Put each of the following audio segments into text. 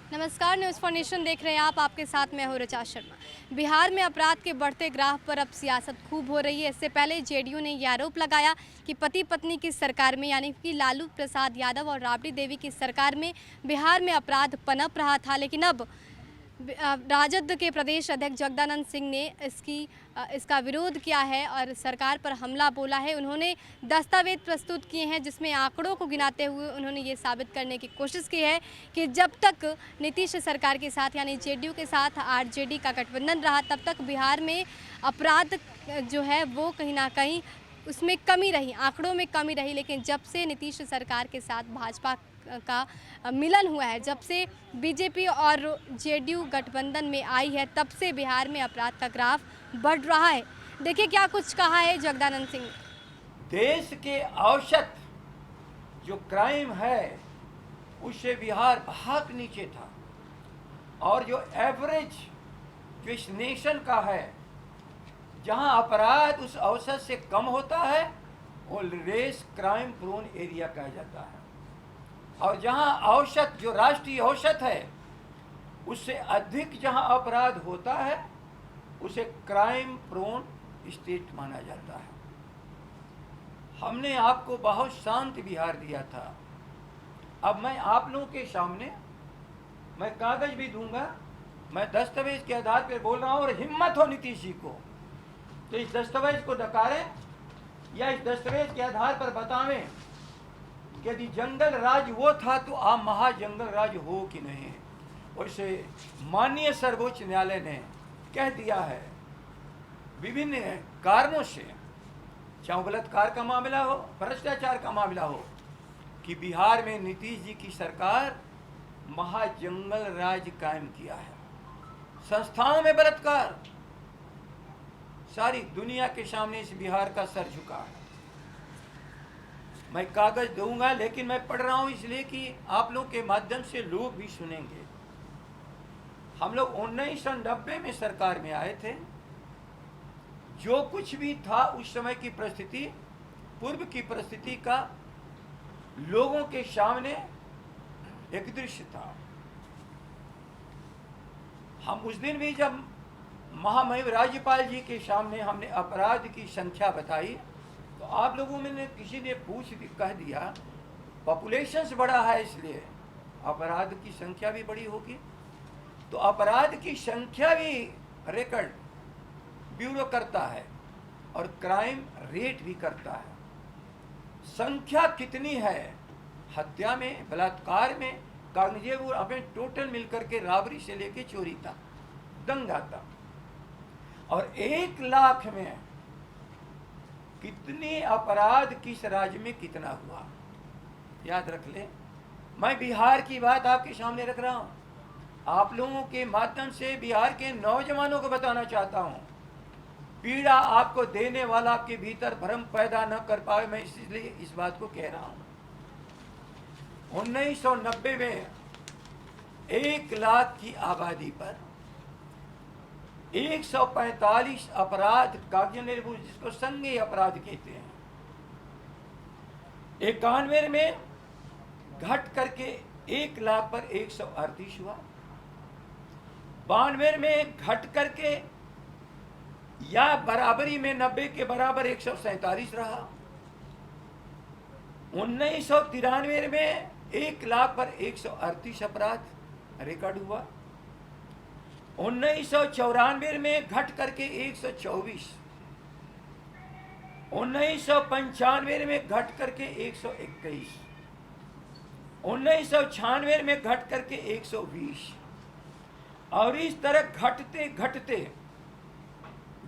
नमस्कार, news for nation देख रहे हैं आप। आपके साथ मैं हूं ऋचा शर्मा। बिहार में अपराध के बढ़ते ग्राफ पर अब सियासत खूब हो रही है। इससे पहले जेडीयू ने यह आरोप लगाया कि पति पत्नी की सरकार में यानी कि लालू प्रसाद यादव और राबड़ी देवी की सरकार में बिहार में अपराध पनप रहा था, लेकिन अब राजद के प्रदेश अध्यक्ष जगदानंद सिंह ने इसका विरोध किया है और सरकार पर हमला बोला है। उन्होंने दस्तावेज प्रस्तुत किए हैं जिसमें आंकड़ों को गिनाते हुए उन्होंने ये साबित करने की कोशिश की है कि जब तक नीतीश सरकार के साथ यानी जेडीयू के साथ आरजेडी का गठबंधन रहा, तब तक बिहार में अपराध जो है वो कहीं ना कहीं उसमें कमी रही, आंकड़ों में कमी रही। लेकिन जब से नीतीश सरकार के साथ भाजपा का मिलन हुआ है, जब से बीजेपी और जेडीयू गठबंधन में आई है, तब से बिहार में अपराध का ग्राफ बढ़ रहा है। देखिए क्या कुछ कहा है जगदानंद सिंह ने। देश के औसत जो क्राइम है उससे बिहार बहुत नीचे था, और जो एवरेज जो इस नेशन का है, जहां अपराध उस औसत से कम होता है वो लेस क्राइम प्रोन एरिया कहा जाता है, और जहां औसत जो राष्ट्रीय औसत है उससे अधिक जहां अपराध होता है उसे क्राइम प्रोन स्टेट माना जाता है। हमने आपको बहुत शांत बिहार दिया था। अब मैं आप लोगों के सामने मैं कागज भी दूंगा, मैं दस्तावेज के आधार पर बोल रहा हूं, और हिम्मत हो नीतीश जी को तो इस दस्तावेज को नकारें या इस दस्तावेज के आधार पर बतावें कि यदि जंगल राज वो था तो आप महाजंगल राज हो कि नहीं। वैसे माननीय सर्वोच्च न्यायालय ने कह दिया है विभिन्न कारणों से, चाहे बलात्कार का मामला हो, भ्रष्टाचार का मामला हो, कि बिहार में नीतीश जी की सरकार महाजंगल राज कायम किया है। संस्थाओं में बलात्कार, सारी दुनिया के सामने इस बिहार का सर झुका है। मैं कागज दूंगा, लेकिन मैं पढ़ रहा हूं इसलिए कि आप लोग के माध्यम से लोग भी सुनेंगे। हम लोग 1990 में सरकार में आए थे। जो कुछ भी था उस समय की परिस्थिति, पूर्व की परिस्थिति का लोगों के सामने एक दृश्य था। हम उस दिन भी जब महामहिम राज्यपाल जी के सामने हमने अपराध की संख्या बताई तो आप लोगों में ने किसी ने कह दिया पॉपुलेशन बड़ा है इसलिए अपराध की संख्या भी बड़ी होगी। तो अपराध की संख्या भी रिकॉर्ड ब्यूरो करता है और क्राइम रेट भी करता है। संख्या कितनी है, हत्या में, बलात्कार में, कागजेब अपने टोटल मिलकर के राबरी से लेके चोरी तक, दंगा तक, और 1 लाख में कितने अपराध किस राज्य में कितना हुआ, याद रख ले। मैं बिहार की बात आपके सामने रख रहा हूं, आप लोगों के माध्यम से बिहार के नौजवानों को बताना चाहता हूं। पीड़ा आपको देने वाला आपके भीतर भ्रम पैदा न कर पाए, मैं इसलिए इस बात को कह रहा हूं। 1990 में 1 लाख की आबादी पर 145 अपराध कागज जिसको संज्ञेय अपराध कहते हैं। 91 में घट करके 1 लाख पर 138 हुआ। 92 में घट करके या बराबरी में 90 के बराबर 147 रहा। 1993 में 1 लाख पर 138 अपराध रिकॉर्ड हुआ। 1994 में घट करके 124, 1995 में घट करके 121, 1996 में घट करके 120, और इस तरह घटते घटते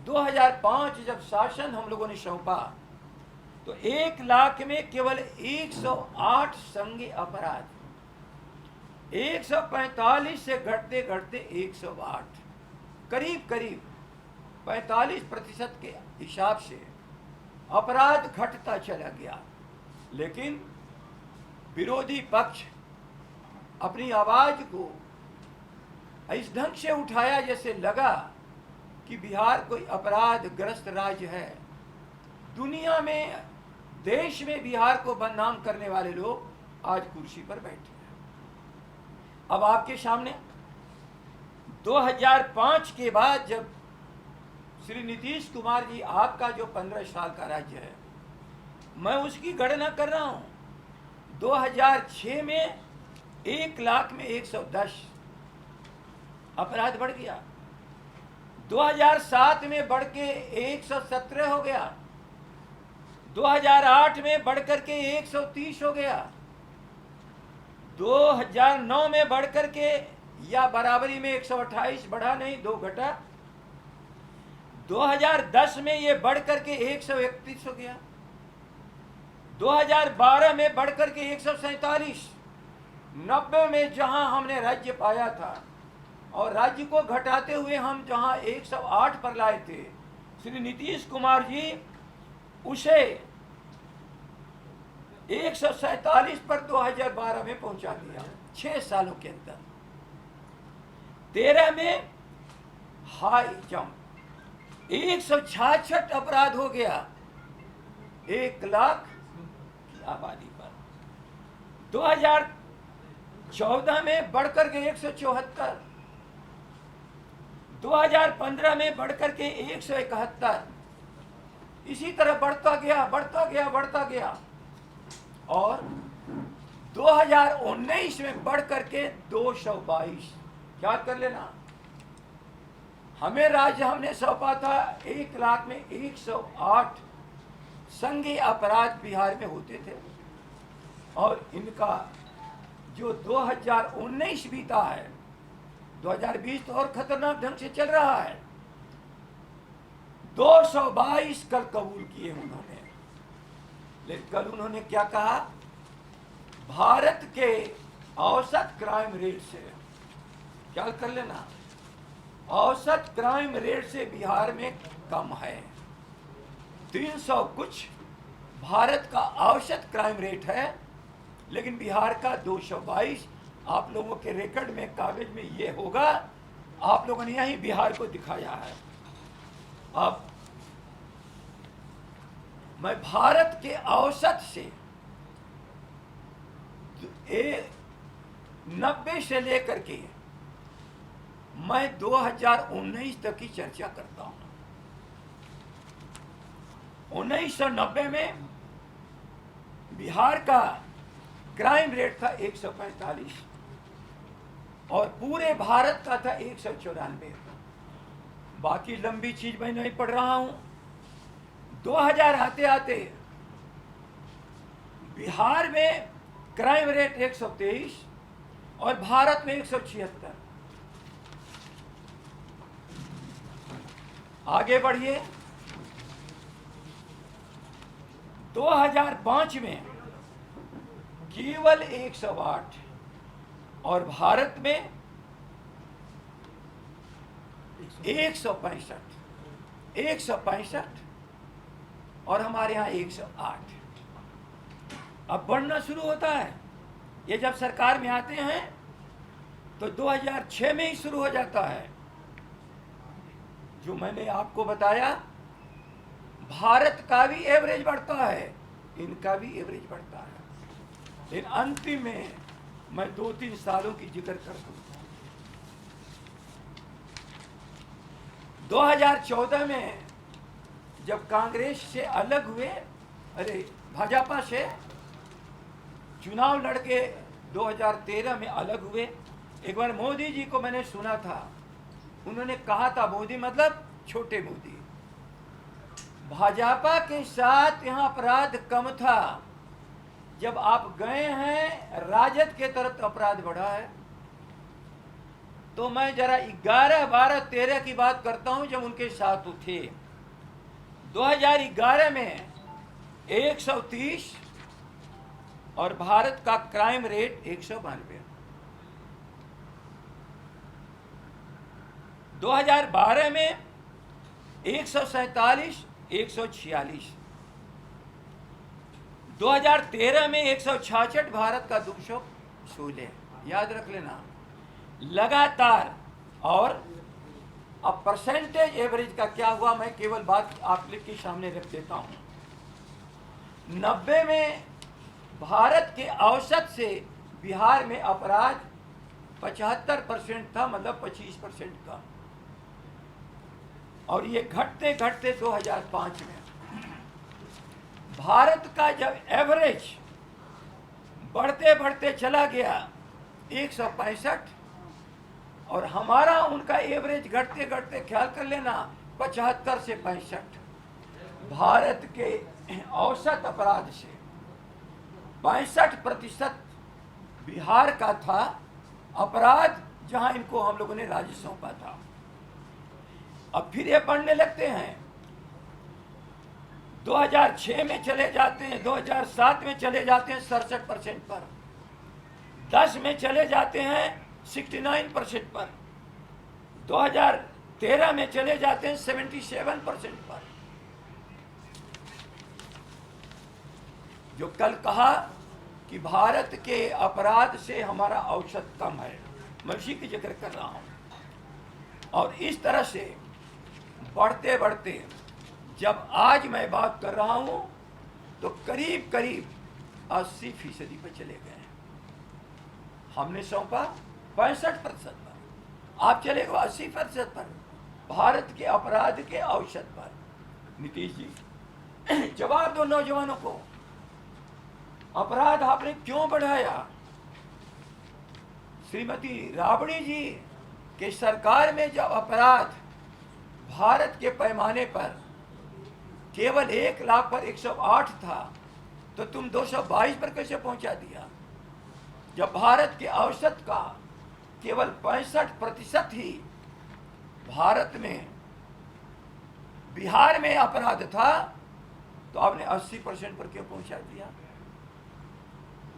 2005 जब शासन हम लोगों ने सौंपा तो 1 लाख में केवल 108 संज्ञेय अपराध, 145 से घटते घटते 108, करीब करीब 45% के हिसाब से अपराध घटता चला गया। लेकिन विरोधी पक्ष अपनी आवाज को इस ढंग से उठाया जैसे लगा कि बिहार कोई अपराध ग्रस्त राज्य है। दुनिया में, देश में बिहार को बदनाम करने वाले लोग आज कुर्सी पर बैठे हैं। अब आपके सामने 2005 के बाद जब श्री नीतीश कुमार जी, आपका जो 15 साल का राज्य है, मैं उसकी गणना कर रहा हूं, 2006 में 1 लाख में 110 अपराध बढ़ गया, 2007 में बढ़ के 117 हो गया, 2008 में बढ़कर के 130 हो गया, 2009 में बढ़कर के या बराबरी में 128 बढ़ा नहीं, 2 घटा, 2010 में ये बढ़कर के 131 हो गया, 2012 में बढ़कर के 147, 90 में जहां हमने राज्य पाया था और राज्य को घटाते हुए हम जहां 108 पर लाए थे, श्री नीतीश कुमार जी उसे 147 पर 2012 में पहुंचा दिया, 6 सालों के अंदर। 13 में हाई जंप, 166 अपराध हो गया 1 लाख की आबादी पर। 2014 में बढ़कर के 174, 2015 में बढ़कर के 171, इसी तरह बढ़ता गया बढ़ता गया बढ़ता गया, और 2019 में बढ़कर के 222। याद कर लेना, हमें राज्य हमने सौंपा था 1 लाख में 108 संघीय अपराध बिहार में होते थे, और इनका जो 2019 बीता है, 2020 तो और खतरनाक ढंग से चल रहा है, 222 कल कबूल किए उन्होंने। लेकिन कल उन्होंने क्या कहा, भारत के औसत क्राइम रेट से, क्या कर लेना, औसत क्राइम रेट से बिहार में कम है, 300 कुछ भारत का औसत क्राइम रेट है, लेकिन बिहार का 222। आप लोगों के रिकॉर्ड में, कागज में ये होगा, आप लोगों ने यही बिहार को दिखाया है। अब मैं भारत के औसत से 90 से लेकर के मैं 2019 तक की चर्चा करता हूं। 1990 में बिहार का क्राइम रेट था 145 और पूरे भारत का था 194। बाकी लंबी चीज मैं नहीं पढ़ रहा हूं। 2000 आते आते बिहार में क्राइम रेट 123 और भारत में 176। आगे बढ़िए, 2005 में केवल 108 और भारत में 165 और हमारे यहाँ 108। अब बढ़ना शुरू होता है। ये जब सरकार में आते हैं तो 2006 में ही शुरू हो जाता है। जो मैंने आपको बताया, भारत का भी एवरेज बढ़ता है, इनका भी एवरेज बढ़ता है, लेकिन अंतिम में मैं 2-3 सालों की जिक्र कर दूं। 2014 में जब कांग्रेस से अलग हुए, भाजपा से चुनाव लड़के 2013 में अलग हुए, एक बार मोदी जी को मैंने सुना था, उन्होंने कहा था, मोदी मतलब छोटे मोदी, भाजपा के साथ यहाँ अपराध कम था, जब आप गए हैं राजद के तरफ अपराध बढ़ा है। तो मैं जरा 11, 12, 13 की बात करता हूं जब उनके साथ थे। 2011 में 130 और भारत का क्राइम रेट 192। 2012 में 147, 146, 2013 में 166, भारत का 216। याद रख लेना, लगातार। और अब परसेंटेज एवरेज का क्या हुआ, मैं केवल बात आप लोग के सामने रख देता हूं। 90 में भारत के औसत से बिहार में अपराध 75% था, मतलब 25% का। और ये घटते घटते 2005 में भारत का जब एवरेज बढ़ते बढ़ते चला गया 165, और हमारा उनका एवरेज घटते घटते ख्याल कर लेना 75 से 65। भारत के औसत अपराध से 65% बिहार का था अपराध, जहां इनको हम लोगों ने राज्य सौंपा था। अब फिर ये बढ़ने लगते हैं, 2006 में चले जाते हैं, 2007 में चले जाते हैं 67% पर, 10 में चले जाते हैं 69% पर, 2013 में चले जाते हैं 77% पर। जो कल कहा कि भारत के अपराध से हमारा औसत कम है, मैं उसी की जिक्र कर रहा हूं। और इस तरह से बढ़ते बढ़ते जब आज मैं बात कर रहा हूं तो करीब करीब 80% पर चले गए हैं। हमने सौंपा 65% पर, आप चले गए 80% पर, भारत के अपराध के औसत पर। नीतीश जी जवाब दो नौजवानों को, अपराध आपने क्यों बढ़ाया? श्रीमती राबड़ी जी के सरकार में जब अपराध भारत के पैमाने पर केवल 1 लाख पर 108 था, तो तुम 222 पर कैसे पहुंचा दिया? जब भारत के औसत का केवल 65% ही भारत में, बिहार में अपराध था, तो आपने 80% पर क्यों पहुंचा दिया?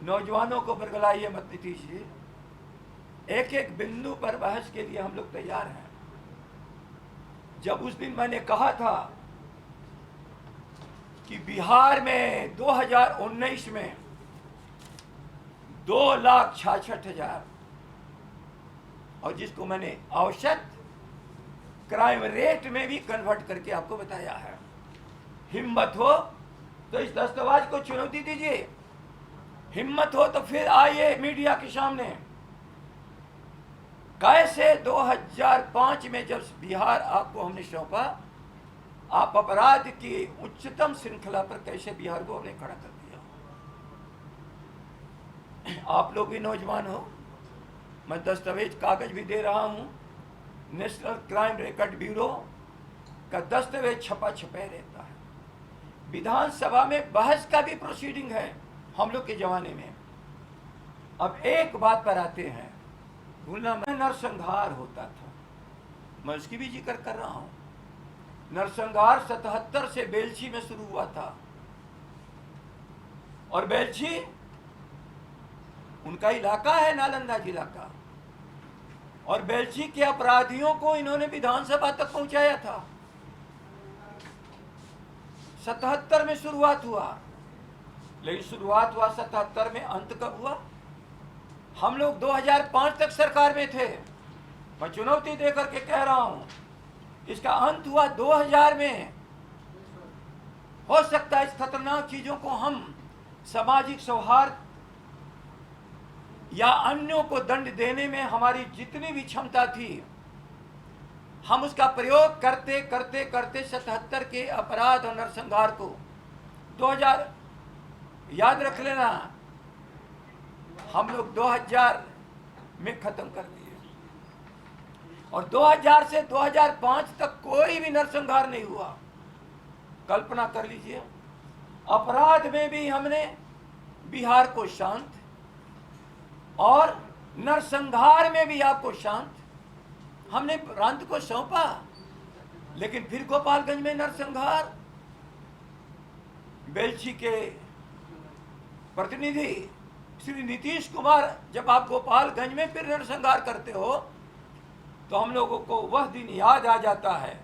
नौजवानों को बरगलाइए मत नीतीश जी, एक एक बिंदु पर बहस के लिए हम लोग तैयार हैं। जब उस दिन मैंने कहा था कि बिहार में 2019 में 2,66,000, और जिसको मैंने औसत क्राइम रेट में भी कन्वर्ट करके आपको बताया है। हिम्मत हो तो इस दस्तावेज को चुनौती दीजिए, हिम्मत हो तो फिर आइए मीडिया के सामने। कैसे 2005 में जब बिहार आपको हमने सौंपा, आप अपराध की उच्चतम श्रृंखला पर कैसे बिहार को हमने खड़ा कर दिया? आप लोग भी नौजवान हो, मैं दस्तावेज कागज भी दे रहा हूं, नेशनल क्राइम रिकॉर्ड ब्यूरो का दस्तावेज छपा छपे रहता है। विधानसभा में बहस का भी प्रोसीडिंग है हम लोग के जमाने में। अब एक बात पर आते हैं, भूलना मैं, नरसंहार होता था, मैं उसकी भी जिक्र कर रहा हूं। नरसंहार 77 से बेलछी में शुरू हुआ था, और बेलछी उनका इलाका है, नालंदा जिला का, और बेलछी के अपराधियों को इन्होंने विधानसभा तक पहुंचाया था। 77 में शुरुआत हुआ, लेकिन शुरुआत हुआ 77 में, अंत कब हुआ? हम लोग 2005 तक सरकार में थे। मैं चुनौती देकर के कह रहा हूं, इसका अंत हुआ 2000 में। हो सकता है इस खतरनाक चीजों को हम सामाजिक सौहार्द या अन्यों को दंड देने में हमारी जितनी भी क्षमता थी, हम उसका प्रयोग करते करते करते 77 के अपराध और नरसंहार को 2000, याद रख लेना, हम लोग 2000 में खत्म कर दिए, और 2000 से 2005 तक कोई भी नरसंहार नहीं हुआ। कल्पना कर लीजिए, अपराध में भी हमने बिहार को शांत, और नरसंहार में भी आपको शांत हमने प्रांत को सौंपा। लेकिन फिर गोपालगंज में नरसंहार, बेलछी के प्रतिनिधि श्री नीतीश कुमार, जब आप गोपालगंज में फिर नरसंहार करते हो, तो हम लोगों को वह दिन याद आ जाता है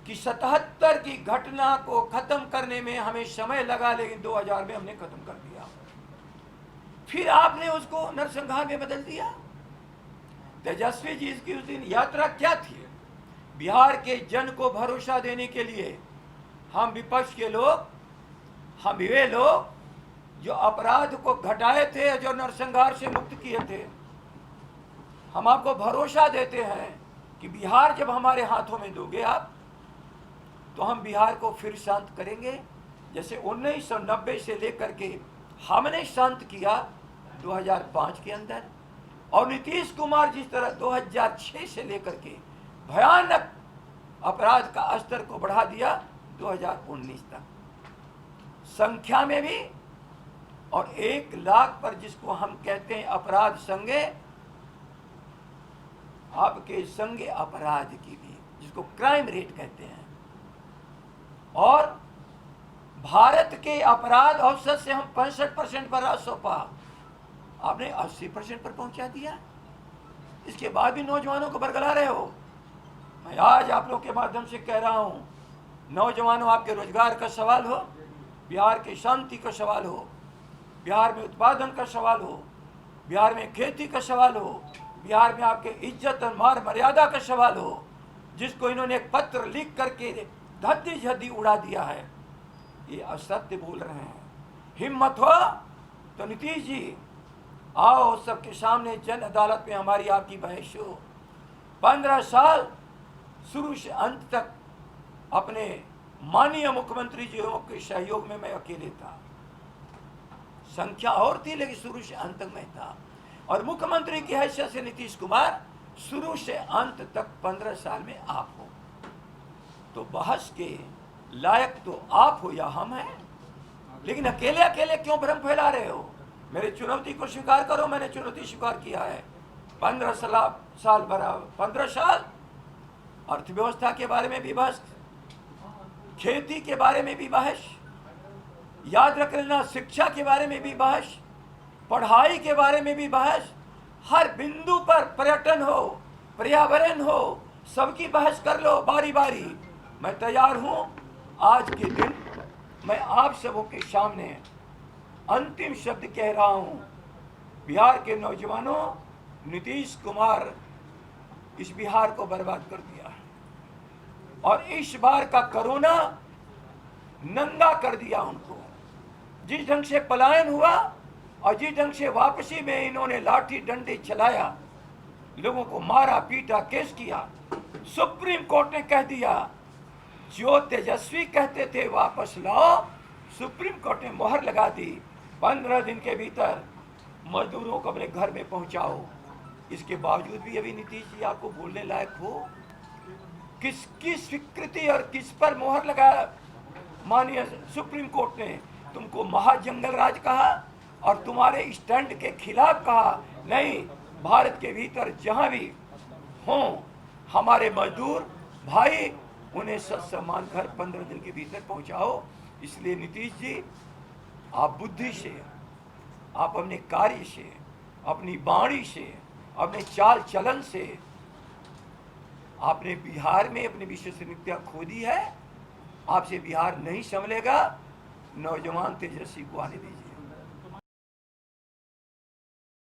कि 77 की घटना को खत्म करने में हमें समय लगा, लेकिन 2000 में हमने खत्म कर दिया। फिर आपने उसको नरसंहार में बदल दिया। तेजस्वी जी की उस दिन यात्रा क्या थी? बिहार के जन को भरोसा देने के लिए हम विपक्ष के लोग, हम वे लोग जो अपराध को घटाए थे, जो नरसंहार से मुक्त किए थे। हम आपको भरोसा देते हैं कि बिहार जब हमारे हाथों में दोगे आप, तो हम बिहार को फिर शांत करेंगे, जैसे 1990 से लेकर के हमने शांत किया 2005 के अंदर, और नीतीश कुमार जिस तरह 2006 से लेकर के भयानक अपराध का स्तर को बढ़ा दिया 2019 तक, संख्या में भी, और 1 लाख पर जिसको हम कहते हैं अपराध संज्ञे, आपके संज्ञे अपराध की भी, जिसको क्राइम रेट कहते हैं, और भारत के अपराध औसत से हम 65% पर राज सौंपा, आपने 80% पर पहुंचा दिया। इसके बाद भी नौजवानों को बरगला रहे हो। मैं आज आप लोग के माध्यम से कह रहा हूं, नौजवानों, आपके रोजगार का सवाल हो, बिहार की शांति का सवाल हो, बिहार में उत्पादन का सवाल हो, बिहार में खेती का सवाल हो, बिहार में आपके इज्जत और मान मर्यादा का सवाल हो, जिसको इन्होंने एक पत्र लिख करके धद्दी झद्दी उड़ा दिया है, ये असत्य बोल रहे हैं। हिम्मत हो तो नीतीश जी आओ, सबके सामने जन अदालत में हमारी आपकी बहस हो। 15 साल शुरू से अंत तक अपने माननीय मुख्यमंत्री जी के सहयोग में मैं अकेले था, संख्या और थी लेकिन शुरू से अंत तक मैं था, और मुख्यमंत्री की हैसियत से नीतीश कुमार शुरू से अंत तक 15 साल में आप हो, तो बहस के लायक तो आप हो या हम हैं। लेकिन अकेले अकेले क्यों भ्रम फैला रहे हो? मेरे चुनौती को स्वीकार करो, मैंने चुनौती स्वीकार किया है। 15 साल बराबर 15 साल अर्थव्यवस्था के बारे में भी बहस, खेती के बारे में भी बहस, याद रख लेना शिक्षा के बारे में भी बहस, पढ़ाई के बारे में भी बहस, हर बिंदु पर पर्यटन हो, पर्यावरण हो, सबकी बहस कर लो बारी बारी। मैं तैयार हूं। आज के दिन मैं आप सबों के सामने अंतिम शब्द कह रहा हूं, बिहार के नौजवानों, नीतीश कुमार इस बिहार को बर्बाद कर दिया है, और इस बार का कोरोना नंगा कर दिया उनको। जिस ढंग से पलायन हुआ और जिस ढंग से वापसी में इन्होंने लाठी डंडे चलाया, लोगों को मारा पीटा, केस किया, सुप्रीम कोर्ट ने कह दिया जो तेजस्वी कहते थे वापस लाओ, सुप्रीम कोर्ट ने मोहर लगा दी, 15 दिन के भीतर मजदूरों को अपने घर में पहुंचाओ। इसके बावजूद भी अभी नीतीश जी आपको बोलने लायक हो? किसकी स्वीकृति और किस पर मोहर लगाया? माननीय सुप्रीम कोर्ट ने तुमको महाजंगल राज कहा और तुम्हारे स्टैंड के खिलाफ कहा। नहीं, भारत के भीतर जहां भी हों हमारे मजदूर भाई, उन्हें सम्मान घर 15 दिन के भीतर पहुंचाओ। इसलिए नीतीश जी, आप बुद्धि से, आप अपने कार्य से, अपनी वाणी से, अपने चाल चलन से आपने बिहार में अपनी विश्वसनीयता खो दी है। आपसे बिहार नहीं संभलेगा। नौजवान तेजस्वी को आने दीजिए।